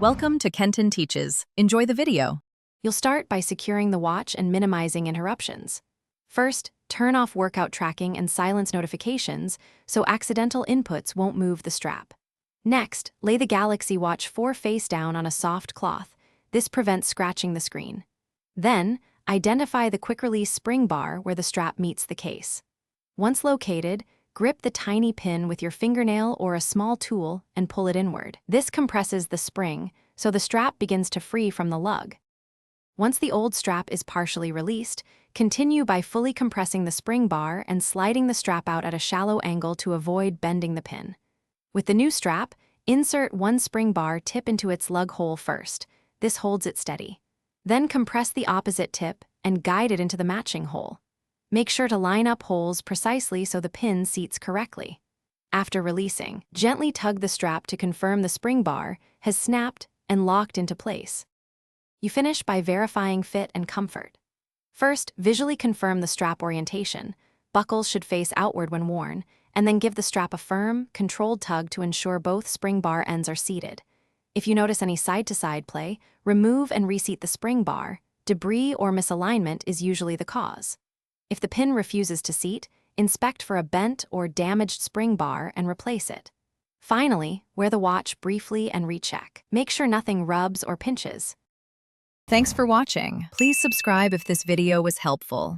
Welcome to Kenton Teaches. Enjoy the video. You'll start by securing the watch and minimizing interruptions. First, turn off workout tracking and silence notifications so accidental inputs won't move the strap. Next, lay the Galaxy Watch 4 face down on a soft cloth. This prevents scratching the screen. Then, identify the quick-release spring bar where the strap meets the case. Once located, grip the tiny pin with your fingernail or a small tool and pull it inward. This compresses the spring, so the strap begins to free from the lug. Once the old strap is partially released, continue by fully compressing the spring bar and sliding the strap out at a shallow angle to avoid bending the pin. With the new strap, insert one spring bar tip into its lug hole first. This holds it steady. Then compress the opposite tip and guide it into the matching hole. Make sure to line up holes precisely so the pin seats correctly. After releasing, gently tug the strap to confirm the spring bar has snapped and locked into place. You finish by verifying fit and comfort. First, visually confirm the strap orientation. Buckles should face outward when worn, and then give the strap a firm, controlled tug to ensure both spring bar ends are seated. If you notice any side-to-side play, remove and reseat the spring bar. Debris or misalignment is usually the cause. If the pin refuses to seat, inspect for a bent or damaged spring bar and replace it. Finally, wear the watch briefly and recheck. Make sure nothing rubs or pinches. Thanks for watching. Please subscribe if this video was helpful.